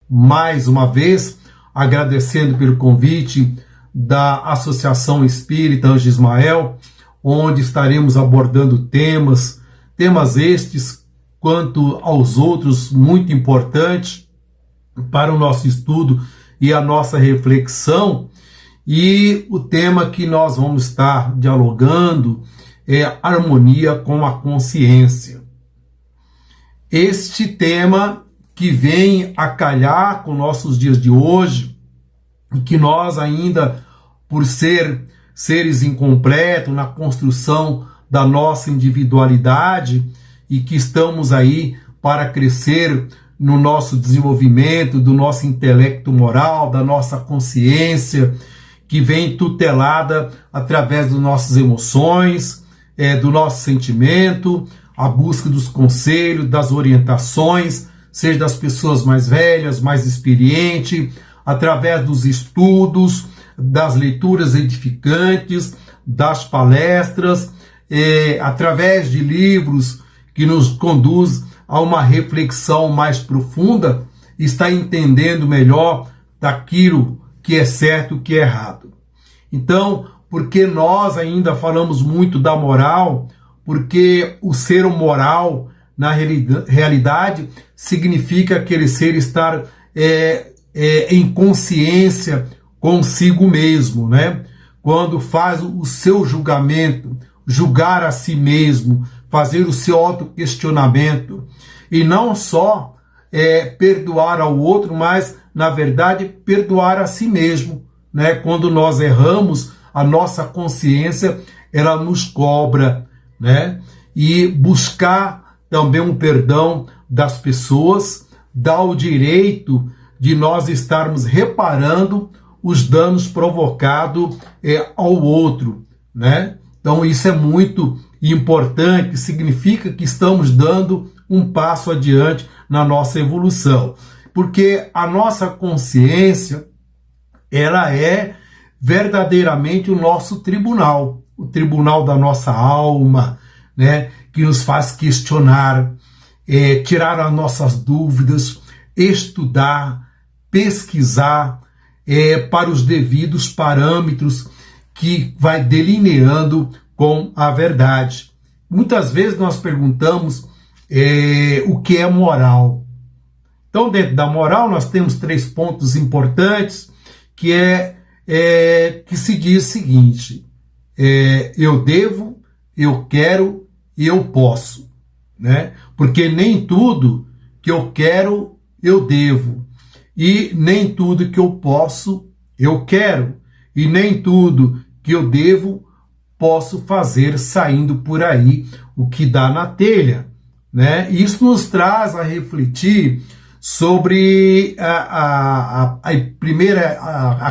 mais uma vez, agradecendo pelo convite da Associação Espírita Anjo Ismael, onde estaremos abordando temas estes, quanto aos outros, muito importantes para o nosso estudo e a nossa reflexão. E o tema que nós vamos estar dialogando é harmonia com a consciência. Este tema que vem a calhar com nossos dias de hoje, e que nós ainda, por ser seres incompletos na construção da nossa individualidade, e que estamos aí para crescer no nosso desenvolvimento, do nosso intelecto moral, da nossa consciência, que vem tutelada através das nossas emoções, do nosso sentimento, a busca dos conselhos, das orientações, seja das pessoas mais velhas, mais experientes, através dos estudos, das leituras edificantes, das palestras, através de livros que nos conduz a uma reflexão mais profunda, está entendendo melhor daquilo que é certo e o que é errado. Então, porque nós ainda falamos muito da moral, porque o ser moral, na realidade, significa aquele ser estar em consciência consigo mesmo, né? Quando faz o seu julgamento, julgar a si mesmo, fazer o seu autoquestionamento, e não só perdoar ao outro, mas, na verdade, perdoar a si mesmo, né? Quando nós erramos, a nossa consciência, ela nos cobra, né? E buscar também um perdão das pessoas, dá o direito de nós estarmos reparando os danos provocados ao outro, né? Então isso é muito importante, significa que estamos dando um passo adiante na nossa evolução, porque a nossa consciência, ela é verdadeiramente o nosso tribunal, o tribunal da nossa alma, né? Que nos faz questionar, tirar as nossas dúvidas, estudar, pesquisar para os devidos parâmetros que vai delineando com a verdade. Muitas vezes nós perguntamos o que é moral. Então, dentro da moral, nós temos 3 pontos importantes, que se diz o seguinte: eu devo, eu quero e eu posso, né? Porque nem tudo que eu quero, eu devo, e nem tudo que eu posso, eu quero, e nem tudo que eu devo, posso fazer saindo por aí o que dá na telha, né? Isso nos traz a refletir sobre a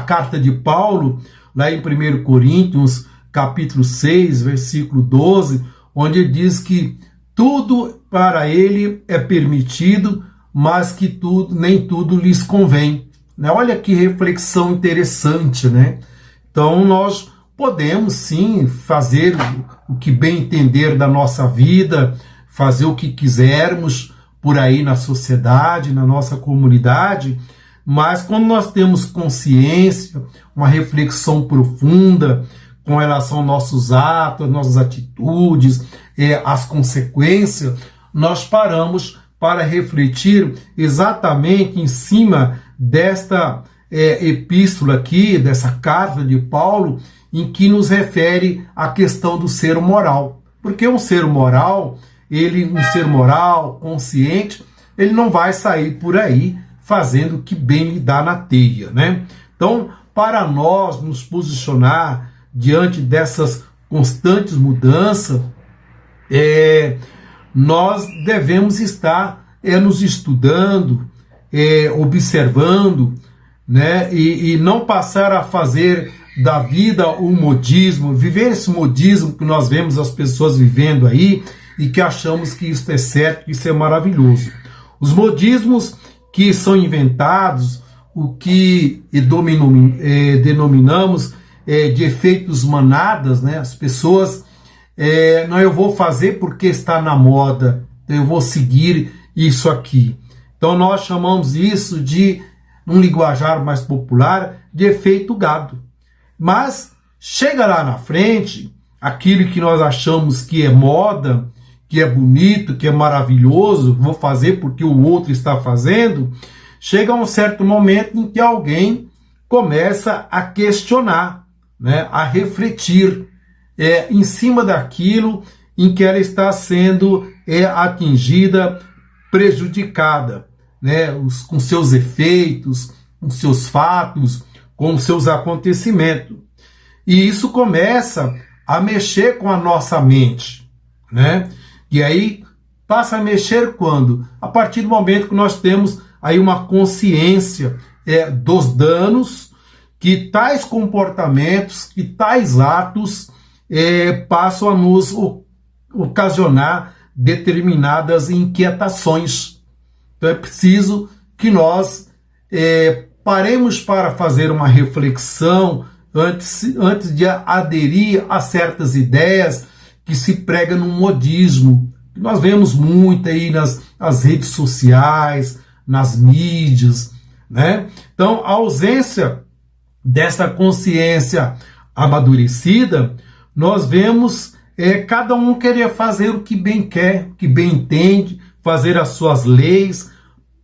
carta de Paulo, lá em 1 Coríntios, capítulo 6, versículo 12, onde ele diz que tudo para ele é permitido, mas que nem tudo lhes convém, né? Olha que reflexão interessante, né? Então nós podemos sim fazer o que bem entender da nossa vida, fazer o que quisermos por aí na sociedade, na nossa comunidade, mas quando nós temos consciência, uma reflexão profunda com relação aos nossos atos, às nossas atitudes, as consequências, nós paramos para refletir exatamente em cima desta epístola aqui, dessa carta de Paulo, em que nos refere à questão do ser moral. Porque um ser moral, um ser moral, consciente, ele não vai sair por aí fazendo o que bem lhe dá na telha, né? Então, para nós nos posicionar diante dessas constantes mudanças, nós devemos estar nos estudando, observando, né? E não passar a fazer da vida o modismo, viver esse modismo que nós vemos as pessoas vivendo aí e que achamos que isso é certo, que isso é maravilhoso. Os modismos que são inventados, o que denominamos de efeitos manadas, né? As pessoas, não, eu vou fazer porque está na moda, eu vou seguir isso aqui. Então nós chamamos isso de, num linguajar mais popular, de efeito gado. Mas chega lá na frente, aquilo que nós achamos que é moda, que é bonito, que é maravilhoso, vou fazer porque o outro está fazendo, chega um certo momento em que alguém começa a questionar, né, a refletir em cima daquilo em que ela está sendo atingida, prejudicada, né, com seus efeitos, com seus fatos, com seus acontecimentos. E isso começa a mexer com a nossa mente, né? E aí passa a mexer quando? A partir do momento que nós temos aí uma consciência dos danos que tais comportamentos, que tais atos passam a nos ocasionar determinadas inquietações. Então é preciso que nós paremos para fazer uma reflexão antes de aderir a certas ideias que se prega no modismo. Nós vemos muito aí nas redes sociais, nas mídias, né? Então, a ausência dessa consciência amadurecida, nós vemos cada um querer fazer o que bem quer, o que bem entende, fazer as suas leis,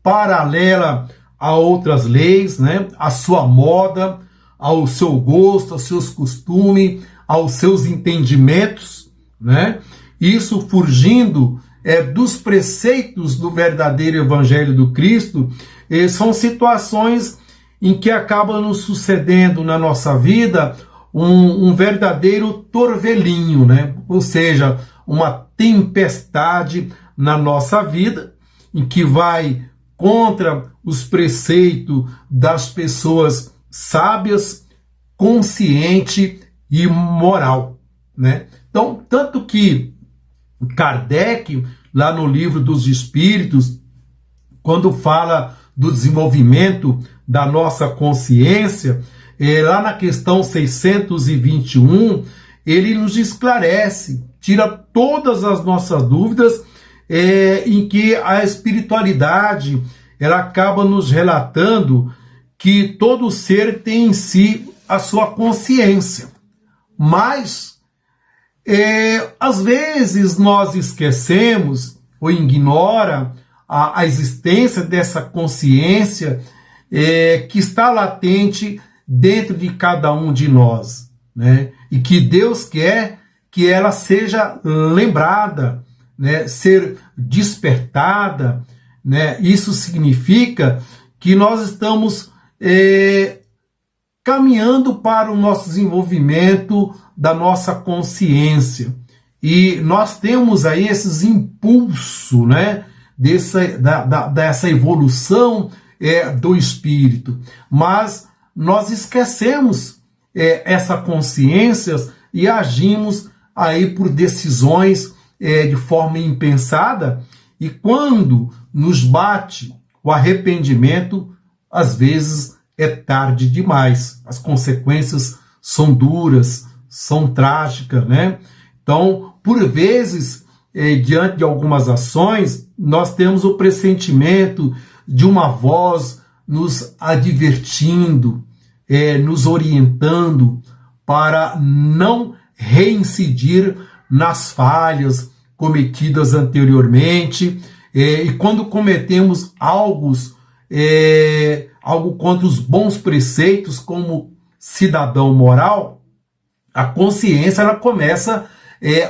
paralela a outras leis, né? A sua moda, ao seu gosto, aos seus costumes, aos seus entendimentos, né? Isso fugindo dos preceitos do verdadeiro Evangelho do Cristo, são situações em que acaba nos sucedendo na nossa vida um verdadeiro torvelinho, né? Ou seja, uma tempestade na nossa vida, em que vai contra os preceitos das pessoas sábias, consciente e moral, né? Então, tanto que Kardec, lá no Livro dos Espíritos, quando fala do desenvolvimento da nossa consciência, lá na questão 621, ele nos esclarece, tira todas as nossas dúvidas, em que a espiritualidade ela acaba nos relatando que todo ser tem em si a sua consciência, mas às vezes nós esquecemos ou ignora a existência dessa consciência que está latente dentro de cada um de nós, né? E que Deus quer que ela seja lembrada, né? Ser despertada, né? Isso significa que nós estamos caminhando para o nosso desenvolvimento da nossa consciência. E nós temos aí esses impulsos, né? Dessa evolução do espírito. Mas nós esquecemos essa consciência e agimos aí por decisões de forma impensada, e quando nos bate o arrependimento, às vezes é tarde demais. As consequências são duras, são trágicas, né? Então, por vezes, diante de algumas ações, nós temos o pressentimento de uma voz nos advertindo, nos orientando para não reincidir nas falhas cometidas anteriormente, e quando cometemos algo contra os bons preceitos como cidadão moral, a consciência ela começa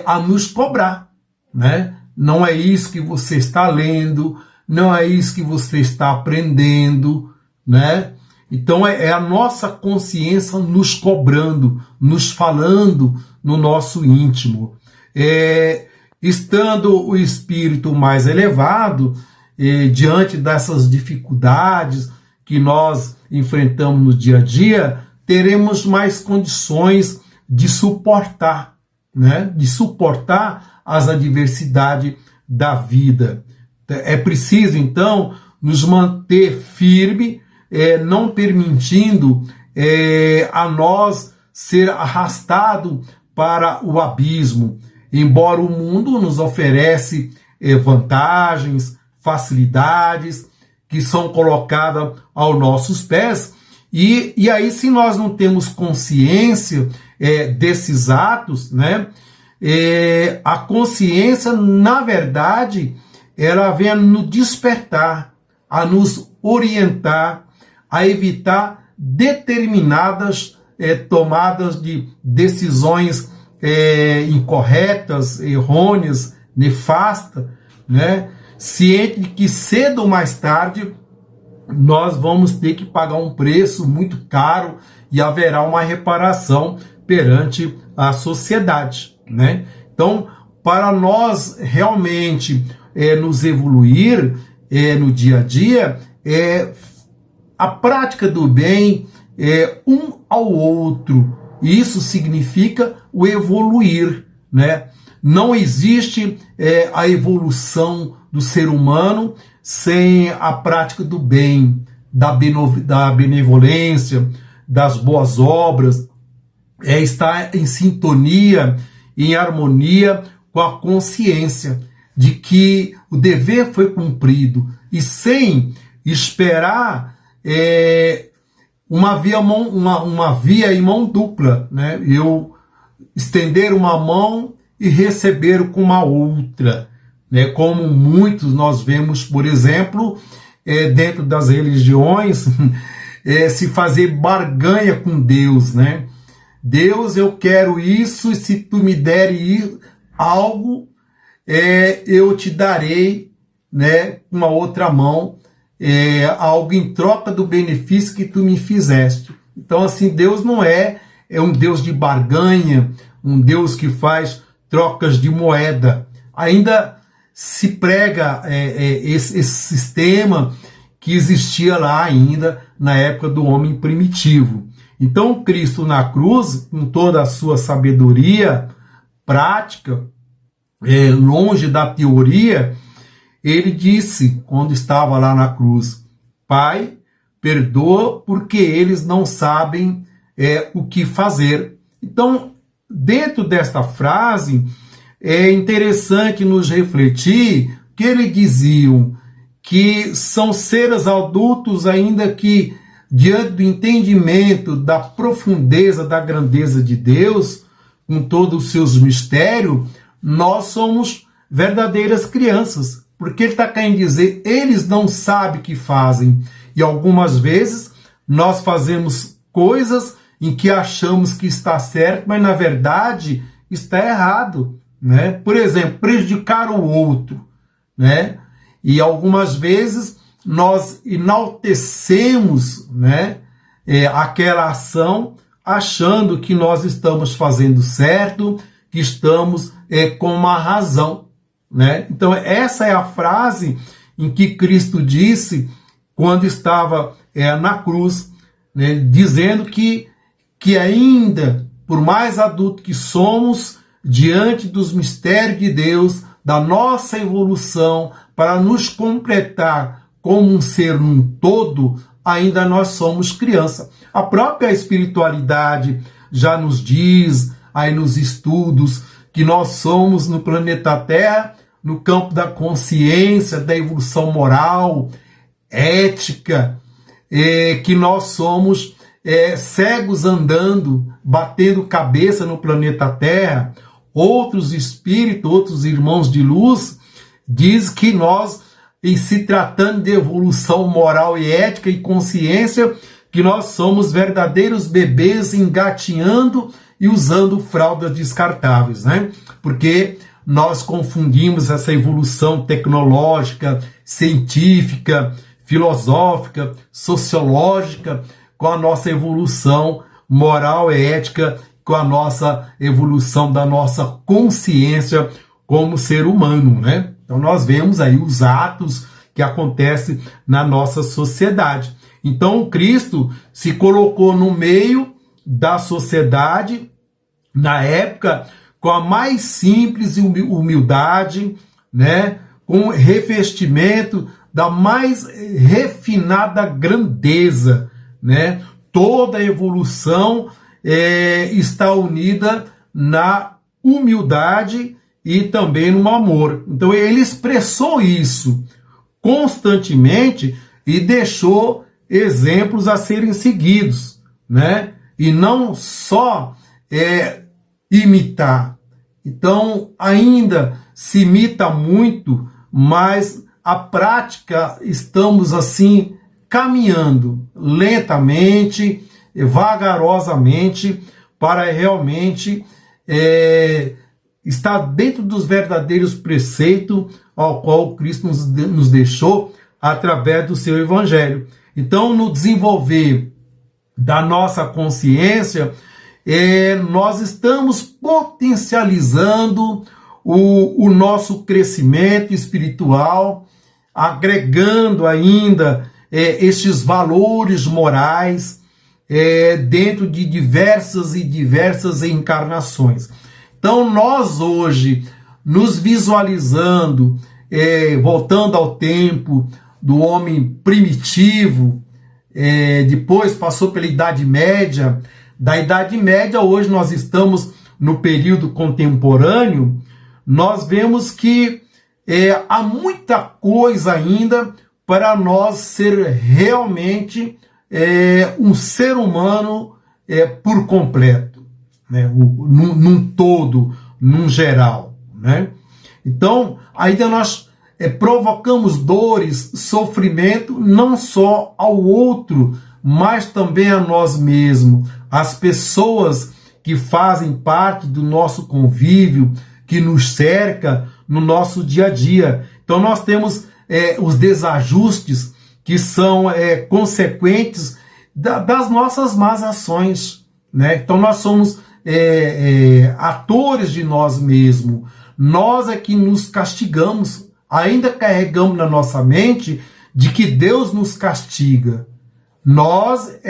a nos cobrar, né? Não é isso que você está lendo, não é isso que você está aprendendo, né? Então é a nossa consciência nos cobrando, nos falando no nosso íntimo. Estando o espírito mais elevado, diante dessas dificuldades que nós enfrentamos no dia a dia, teremos mais condições de suportar, né? De suportar as adversidades da vida. É preciso, então, nos manter firme, não permitindo a nós ser arrastado para o abismo. Embora o mundo nos oferece vantagens, facilidades, que são colocadas aos nossos pés. E aí, se nós não temos consciência desses atos, né, a consciência, na verdade, ela vem a nos despertar, a nos orientar, a evitar determinadas tomadas de decisões incorretas, errôneas, nefastas, né? Ciente de que cedo ou mais tarde nós vamos ter que pagar um preço muito caro e haverá uma reparação perante a sociedade, né? Então, para nós realmente nos evoluir no dia a dia, a prática do bem um ao outro. Isso significa o evoluir, né? Não existe a evolução do ser humano sem a prática do bem, da benevolência, das boas obras, estar em sintonia, em harmonia com a consciência de que o dever foi cumprido e sem esperar uma via em mão dupla, né? Eu estender uma mão e receber com uma outra, né? Como muitos nós vemos, por exemplo, dentro das religiões, se fazer barganha com Deus, né? Deus, eu quero isso, e se tu me deres algo, eu te darei, né, com uma outra mão, algo em troca do benefício que tu me fizeste. Então, assim, Deus não é um Deus de barganha, um Deus que faz trocas de moeda. Ainda se prega esse sistema que existia lá ainda na época do homem primitivo. Então, Cristo na cruz, com toda a sua sabedoria prática, longe da teoria, ele disse, quando estava lá na cruz: Pai, perdoa porque eles não sabem o que fazer. Então, dentro desta frase, é interessante nos refletir que eles diziam que são seres adultos ainda que, diante do entendimento da profundeza, da grandeza de Deus, com todos os seus mistérios, nós somos verdadeiras crianças. Porque ele está querendo dizer, eles não sabem o que fazem. E algumas vezes nós fazemos coisas em que achamos que está certo, mas na verdade está errado, né? Por exemplo, prejudicar o outro, né? E algumas vezes nós enaltecemos, né, aquela ação, achando que nós estamos fazendo certo, que estamos com uma razão, né? Então essa é a frase em que Cristo disse quando estava na cruz, né, dizendo que ainda, por mais adulto que somos, diante dos mistérios de Deus, da nossa evolução, para nos completar como um ser num todo, ainda nós somos criança. A própria espiritualidade já nos diz, aí nos estudos, que nós somos no planeta Terra, no campo da consciência, da evolução moral, ética, que nós somos cegos andando, batendo cabeça no planeta Terra. Outros espíritos, outros irmãos de luz, diz que nós, em se tratando de evolução moral e ética e consciência, que nós somos verdadeiros bebês engatinhando e usando fraldas descartáveis, né? Porque nós confundimos essa evolução tecnológica, científica, filosófica, sociológica, com a nossa evolução moral e ética, com a nossa evolução da nossa consciência como ser humano, né? Então nós vemos aí os atos que acontecem na nossa sociedade. Então Cristo se colocou no meio da sociedade, na época, com a mais simples humildade, né? Com revestimento da mais refinada grandeza, né? Toda a evolução está unida na humildade e também no amor. Então ele expressou isso constantemente, e deixou exemplos a serem seguidos, né? E não só imitar. Então, ainda se imita muito, mas a prática estamos assim caminhando lentamente, vagarosamente, para realmente estar dentro dos verdadeiros preceitos ao qual Cristo nos deixou através do seu Evangelho. Então, no desenvolver da nossa consciência, nós estamos potencializando o nosso crescimento espiritual, agregando ainda estes valores morais dentro de diversas e diversas encarnações. Então, nós hoje, nos visualizando, voltando ao tempo do homem primitivo, depois passou pela Idade Média. Da Idade Média, hoje nós estamos no período contemporâneo, nós vemos que há muita coisa ainda para nós ser realmente um ser humano por completo, né? Num todo, num geral, né? Então, ainda nós provocamos dores, sofrimento, não só ao outro, mas também a nós mesmos, as pessoas que fazem parte do nosso convívio, que nos cerca no nosso dia a dia. Então nós temos os desajustes que são consequentes das nossas más ações, né? Então nós somos atores de nós mesmos. Nós é que nos castigamos, ainda carregamos na nossa mente de que Deus nos castiga. Nós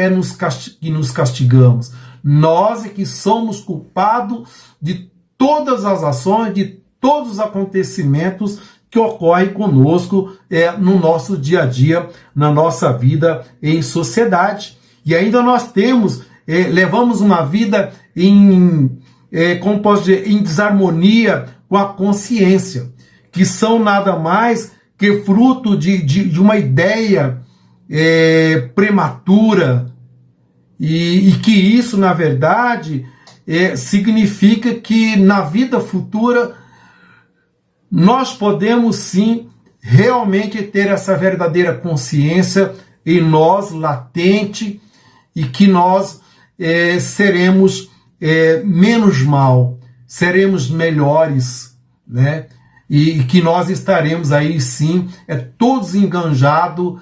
que nos castigamos. Nós é que somos culpados de todas as ações, de todos os acontecimentos que ocorrem conosco no nosso dia a dia, na nossa vida em sociedade. E ainda nós levamos uma vida em desarmonia com a consciência, que são nada mais que fruto de uma ideia prematura, e que isso, na verdade, significa que na vida futura nós podemos sim realmente ter essa verdadeira consciência em nós, latente, e que nós seremos menos mal, seremos melhores, né? E que nós estaremos aí sim todos enganjados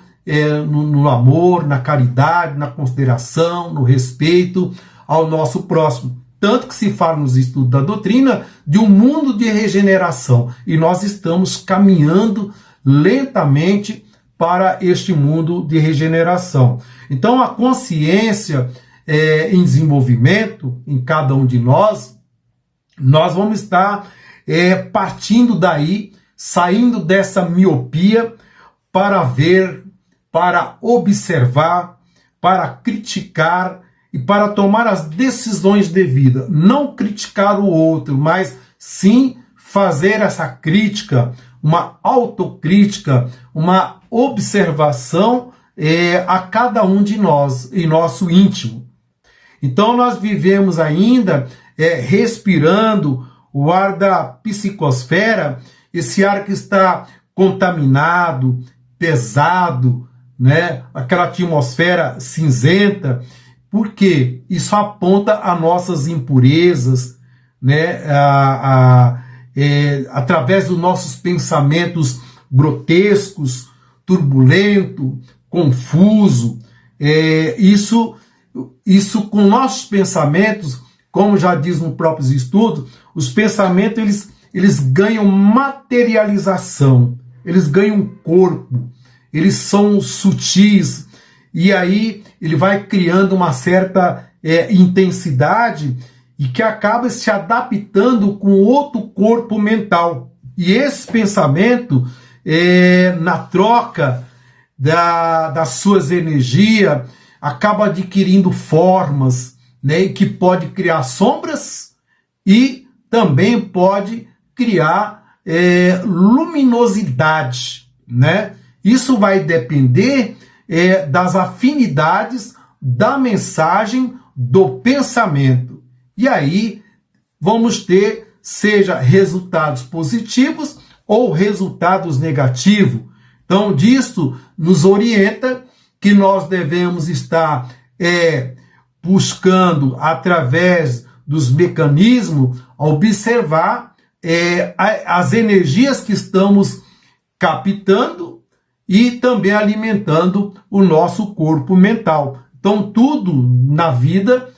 no amor, na caridade, na consideração, no respeito ao nosso próximo. Tanto que se fala nos estudos da doutrina de um mundo de regeneração. E nós estamos caminhando lentamente para este mundo de regeneração. Então a consciência em desenvolvimento em cada um de nós vamos estar partindo daí, saindo dessa miopia para ver, para observar, para criticar e para tomar as decisões devidas. Não criticar o outro, mas sim fazer essa crítica, uma autocrítica, uma observação a cada um de nós, em nosso íntimo. Então nós vivemos ainda respirando o ar da psicosfera, esse ar que está contaminado, pesado, né? Aquela atmosfera cinzenta, porque isso aponta a nossas impurezas, né? Através dos nossos pensamentos grotescos, turbulento, confuso. Isso com nossos pensamentos, como já diz no próprio estudo, os pensamentos eles ganham materialização, eles ganham corpo, eles são sutis, e aí ele vai criando uma certa intensidade e que acaba se adaptando com outro corpo mental. E esse pensamento, na troca das suas energias, acaba adquirindo formas, né, que pode criar sombras e também pode criar luminosidade, né? Isso vai depender das afinidades da mensagem do pensamento. E aí vamos ter, seja resultados positivos ou resultados negativos. Então, disso nos orienta que nós devemos estar buscando, através dos mecanismos, observar as energias que estamos captando e também alimentando o nosso corpo mental. Então, tudo na vida,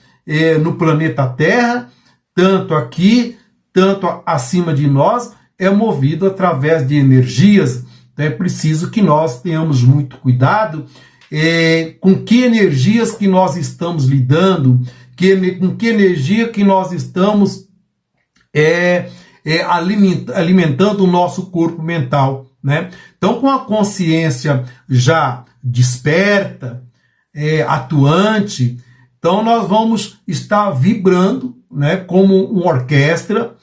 no planeta Terra, tanto aqui, tanto acima de nós, é movido através de energias. Então, é preciso que nós tenhamos muito cuidado com que energias que nós estamos lidando, com que energia que nós estamos alimentando o nosso corpo mental, né? Então, com a consciência já desperta, atuante, então nós vamos estar vibrando, né, como uma orquestra,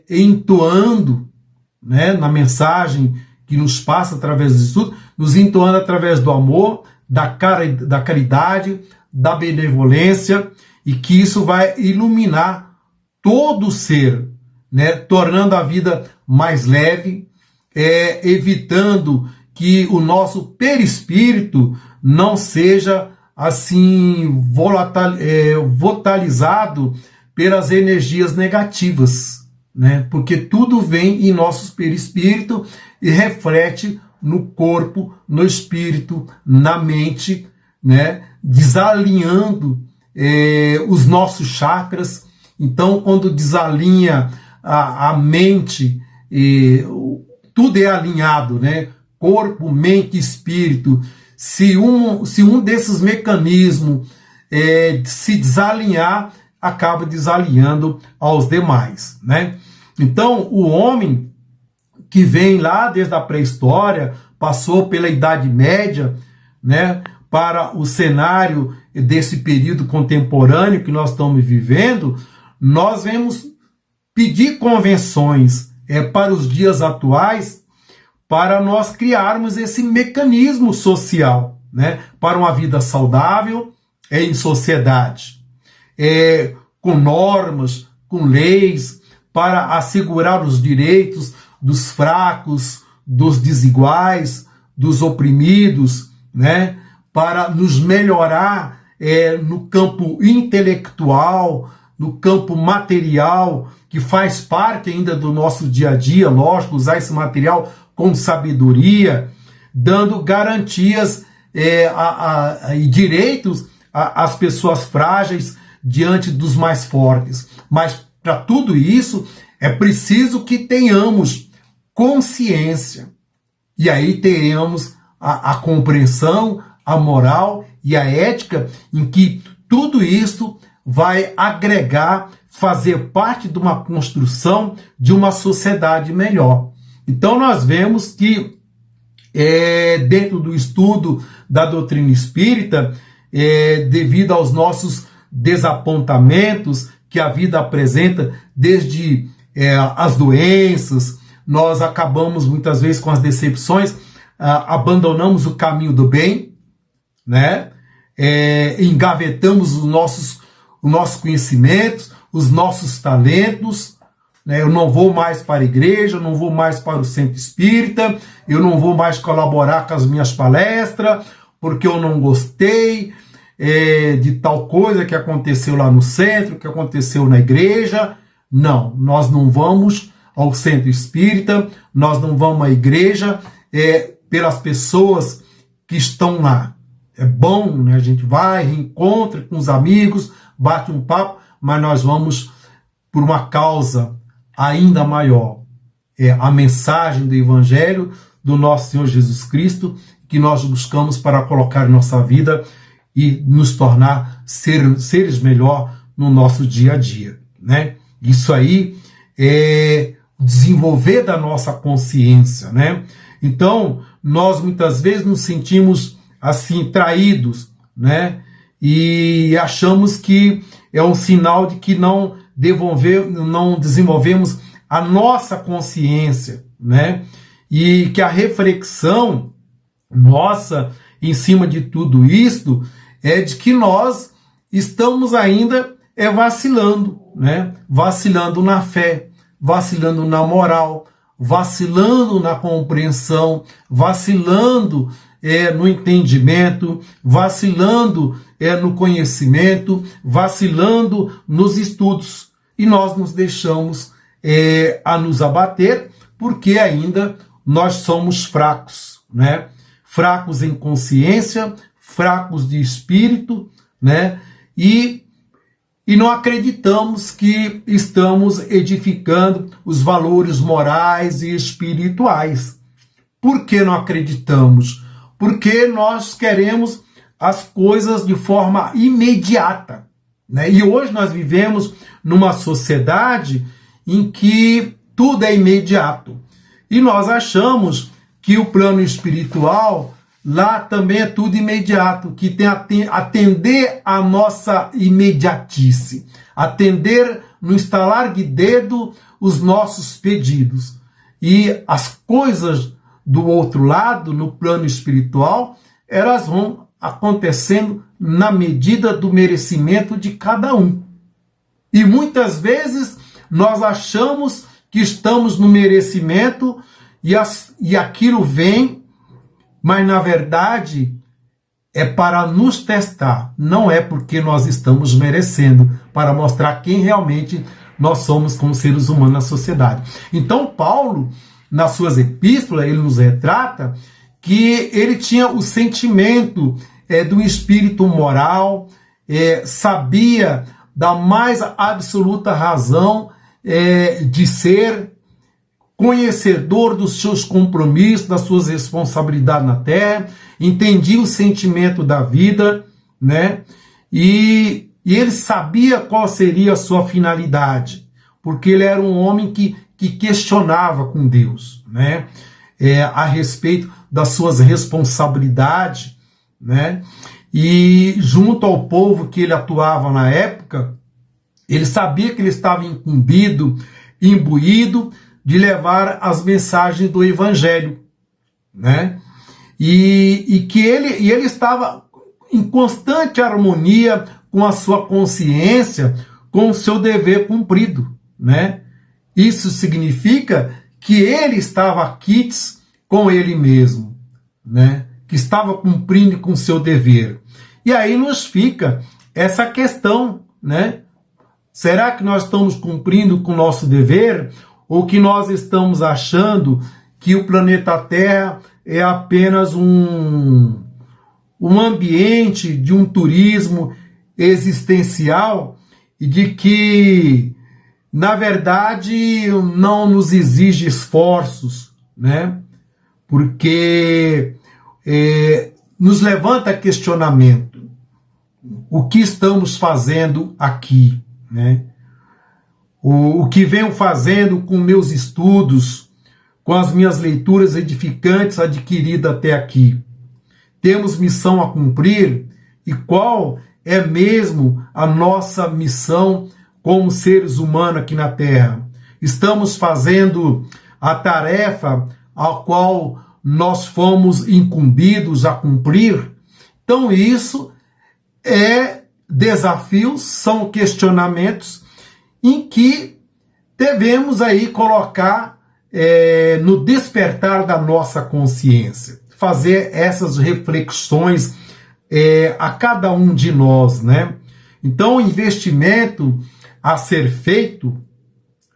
entoando, né, na mensagem que nos passa através do estudo, nos entoando através do amor, da caridade, da benevolência, e que isso vai iluminar todo o ser, né, tornando a vida mais leve, evitando que o nosso perispírito não seja assim volatilizado pelas energias negativas, né? Porque tudo vem em nosso perispírito e reflete no corpo, no espírito, na mente, né? Desalinhando os nossos chakras. Então, quando desalinha a mente, tudo é alinhado, né? Corpo, mente e espírito. Se um desses mecanismos se desalinhar, acaba desalinhando aos demais, né? Então, o homem que vem lá desde a pré-história, passou pela Idade Média, né, para o cenário desse período contemporâneo que nós estamos vivendo, nós vamos pedir convenções para os dias atuais, para nós criarmos esse mecanismo social, né, para uma vida saudável em sociedade, com normas, com leis, para assegurar os direitos dos fracos, dos desiguais, dos oprimidos, né, para nos melhorar no campo intelectual, no campo material, que faz parte ainda do nosso dia a dia, lógico, usar esse material com sabedoria, dando garantias e direitos às pessoas frágeis diante dos mais fortes. Mas para tudo isso é preciso que tenhamos consciência. E aí teremos a compreensão, a moral e a ética, em que tudo isso vai agregar, fazer parte de uma construção de uma sociedade melhor. Então nós vemos que dentro do estudo da doutrina espírita, devido aos nossos desapontamentos que a vida apresenta, desde as doenças, nós acabamos muitas vezes com as decepções, abandonamos o caminho do bem, né? Engavetamos os nossos conhecimentos, os nossos talentos, né? Eu não vou mais para a igreja, eu não vou mais para o centro espírita, eu não vou mais colaborar com as minhas palestras, porque eu não gostei de tal coisa que aconteceu lá no centro, que aconteceu na igreja. Não, nós não vamos ao centro espírita, nós não vamos à igreja pelas pessoas que estão lá. É bom, né? A gente vai, reencontra com os amigos, bate um papo, mas nós vamos por uma causa ainda maior. A mensagem do Evangelho do nosso Senhor Jesus Cristo, que nós buscamos para colocar em nossa vida e nos tornar seres melhor no nosso dia a dia, né? Isso aí é desenvolver da nossa consciência, né? Então, nós muitas vezes nos sentimos assim traídos, né? E achamos que é um sinal de que não desenvolvemos a nossa consciência, né? E que a reflexão nossa em cima de tudo isso é de que nós estamos ainda vacilando, né? Vacilando na fé, vacilando na moral, vacilando na compreensão, vacilando no entendimento, vacilando no conhecimento, vacilando nos estudos. E nós nos deixamos a nos abater, porque ainda nós somos fracos, né? Fracos em consciência, fracos de espírito, né? E não acreditamos que estamos edificando os valores morais e espirituais. Por que não acreditamos? Porque nós queremos as coisas de forma imediata, né? E hoje nós vivemos numa sociedade em que tudo é imediato. E nós achamos que o plano espiritual, lá também é tudo imediato, que tem atender a nossa imediatice, atender no estalar de dedo os nossos pedidos. E as coisas do outro lado, no plano espiritual, elas vão acontecendo na medida do merecimento de cada um. E muitas vezes nós achamos que estamos no merecimento e aquilo vem, mas na verdade é para nos testar, não é porque nós estamos merecendo, para mostrar quem realmente nós somos como seres humanos na sociedade. Então Paulo, nas suas epístolas, ele nos retrata que ele tinha o sentimento do espírito moral, sabia da mais absoluta razão de ser, conhecedor dos seus compromissos, das suas responsabilidades na terra, entendia o sentimento da vida, né? E ele sabia qual seria a sua finalidade, porque ele era um homem que questionava com Deus, né? A respeito das suas responsabilidades, né? E junto ao povo que ele atuava na época, ele sabia que ele estava incumbido, imbuído de levar as mensagens do Evangelho, né? E que ele estava em constante harmonia com a sua consciência, com o seu dever cumprido, né? Isso significa que ele estava quites com ele mesmo, né? Que estava cumprindo com o seu dever. E aí nos fica essa questão, né? Será que nós estamos cumprindo com o nosso dever? Ou que nós estamos achando que o planeta Terra é apenas um ambiente de um turismo existencial e de que, na verdade, não nos exige esforços, né? Porque nos levanta questionamento. O que estamos fazendo aqui, né? O que venho fazendo com meus estudos, com as minhas leituras edificantes adquiridas até aqui. Temos missão a cumprir? E qual é mesmo a nossa missão como seres humanos aqui na Terra? Estamos fazendo a tarefa a qual nós fomos incumbidos a cumprir? Então isso desafios, são questionamentos em que devemos aí colocar no despertar da nossa consciência, fazer essas reflexões a cada um de nós, né? Então o investimento a ser feito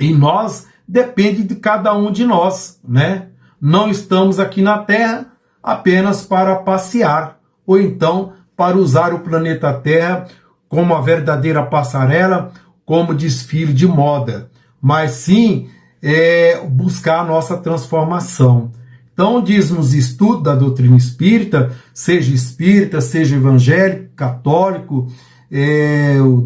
em nós depende de cada um de nós, né? Não estamos aqui na Terra apenas para passear, ou então para usar o planeta Terra como a verdadeira passarela, como desfile de moda, mas sim buscar a nossa transformação. Então diz nos estudos da doutrina espírita, seja evangélico, católico,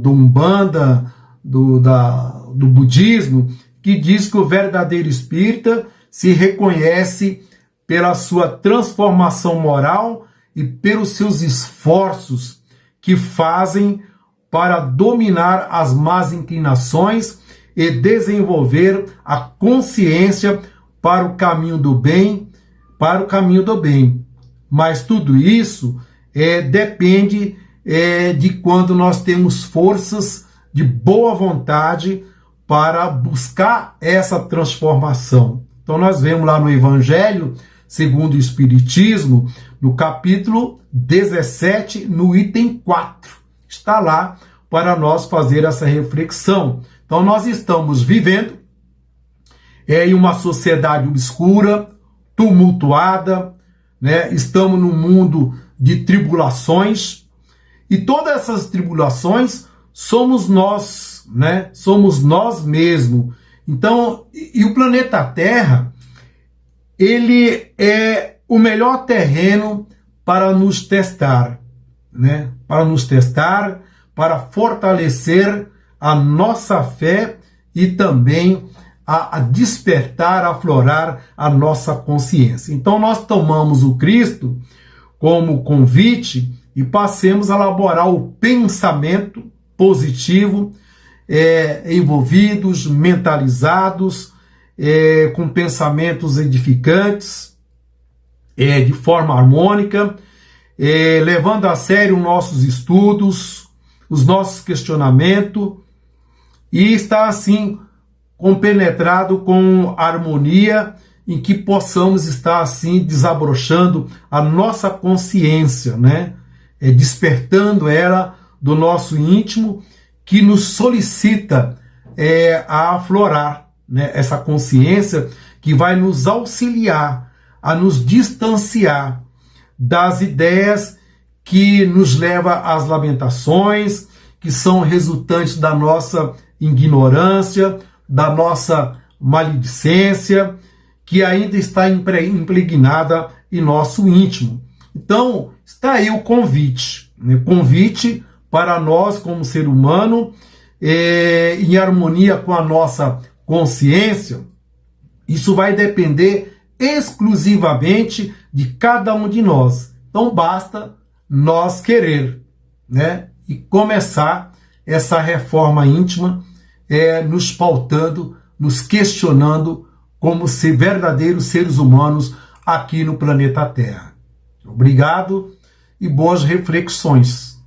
do Umbanda, do budismo, que diz que o verdadeiro espírita se reconhece pela sua transformação moral e pelos seus esforços que fazem para dominar as más inclinações e desenvolver a consciência para o caminho do bem, mas tudo isso depende de quando nós temos forças de boa vontade para buscar essa transformação. Então nós vemos lá no Evangelho segundo o Espiritismo, no capítulo 17, no item 4. Está lá para nós fazer essa reflexão. Então nós estamos vivendo em uma sociedade obscura, tumultuada, né? Estamos num mundo de tribulações, e todas essas tribulações somos nós, né? Somos nós mesmos. Então, e o planeta Terra, ele é o melhor terreno para nos testar, né? Para nos testar, para fortalecer a nossa fé e também a despertar, a aflorar a nossa consciência. Então nós tomamos o Cristo como convite e passemos a elaborar o pensamento positivo, envolvidos, mentalizados, com pensamentos edificantes, de forma harmônica, levando a sério nossos estudos, os nossos questionamentos, e estar assim compenetrado com harmonia, em que possamos estar assim desabrochando a nossa consciência, né? Despertando ela do nosso íntimo, que nos solicita a aflorar, né? Essa consciência que vai nos auxiliar a nos distanciar das ideias que nos levam às lamentações, que são resultantes da nossa ignorância, da nossa maledicência, que ainda está impregnada em nosso íntimo. Então, está aí o convite, né? Convite para nós, como ser humano, em harmonia com a nossa consciência. Isso vai depender exclusivamente de cada um de nós. Então, basta nós querer, né? E começar essa reforma íntima, nos pautando, nos questionando como ser verdadeiros seres humanos aqui no planeta Terra. Obrigado e boas reflexões.